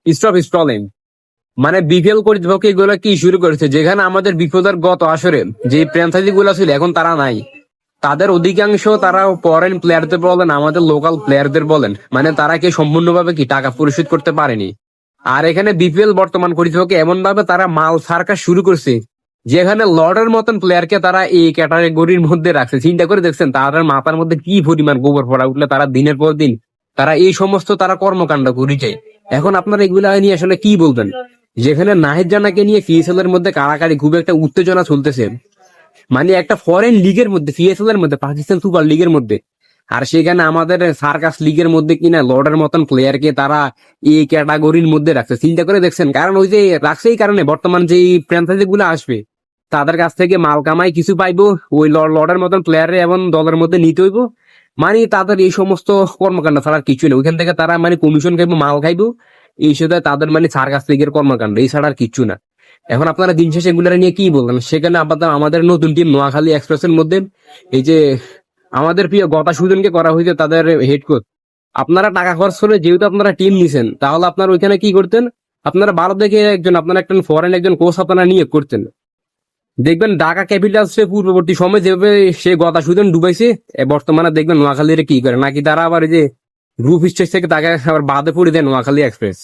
Stop stalling. মানে BPL কর্তৃপক্ষ এগুলো কি শুরু করেছে, যেখানে আমাদের বিপদের গত আসরে যে ফ্র্যাঞ্চাইজি গুলো ছিল এখন তারা নাই, তাদের অধিকাংশ তারা ফরেন প্লেয়ারদের বলেন আমাদের লোকাল প্লেয়ারদের বলেন, মানে তারা কি সম্পূর্ণভাবে কি টাকা পরিশোধ করতে পারেনি। আর এখানে বিপিএল বর্তমান কর্তৃপক্ষ এমন ভাবে তারা মাল সার্কাস শুরু করছে, যেখানে লর্ডের মতন প্লেয়ারকে তারা এই ক্যাটাগরির মধ্যে রাখছে। চিন্তা করে দেখছেন তাদের মাথার মধ্যে কি পরিমাণ গোবর পড়া উঠলে তারা দিনের পর দিন তারা এই সমস্ত তারা কর্মকাণ্ড করে যায়। এখন আপনারা এগুলা নিয়ে আসলে কি বলবেন? যেখানে নাহিদ জানাকে নিয়ে পিএসএল এর মধ্যে কারাকারি খুব একটা উত্তেজনা চলতেছে, মানে একটা ফরেন লিগের মধ্যে, পিএসএল এর মধ্যে, পাকিস্তান সুপার লিগের মধ্যে, আর সেখানে আমাদের সার্কাস লিগের মধ্যে কিনা লর্ডের মতন প্লেয়ারকে তারা এই ক্যাটাগরির মধ্যে রাখছে। চিন্তা করে দেখছেন, কারণ ওই যে রাখছে এই কারণে বর্তমান যে ফ্র্যাঞ্চাইজি গুলো আসবে তাদের কাছ থেকে মাল কামাই কিছু পাইবো, ওই লর্ডের মতন প্লেয়ারে এবং দলের মধ্যে নিতে হইব। মানে তাদের এই সমস্ত কর্মকাণ্ড ছাড়া আর কিছু নেই, ওইখান থেকে তারা মানে কমিশন খাইবো, মাল খাইবো, এই সাথে তাদের মানে সার্কাস লিগের কর্মকাণ্ড, এই ছাড়া আর কিচ্ছু না। এখন আপনারা দিন শেষে এগুলা নিয়ে কি বলবেন? সেখানে আপাতত আমাদের নতুন টিম নোয়াখালী এক্সপ্রেসের মধ্যে এই যে আমাদের প্রিয় গতা সুজনকে করা হয়েছে তাদের হেড কোচ। আপনারা টাকা খরচ করে যেহেতু আপনারা টিম নিছেন, তাহলে আপনারা ওইখানে কি করতেন? আপনারা ভারত থেকে একজন, আপনারা একটা ফরেন একজন কোচ আপনারা নিয়োগ করতেন। দেখবেন ঢাকা ক্যাপিটালস পূর্ববর্তী সময় যেভাবে সে গতা সুজন ডুবাইছে, বর্তমানে দেখবেন নোয়াখালীর কি করে, নাকি তারা আবার এই যে গ্রুপ স্টেজ থেকে তাকে আবার বাদে পড়ে দেয় নোয়াখালী এক্সপ্রেস।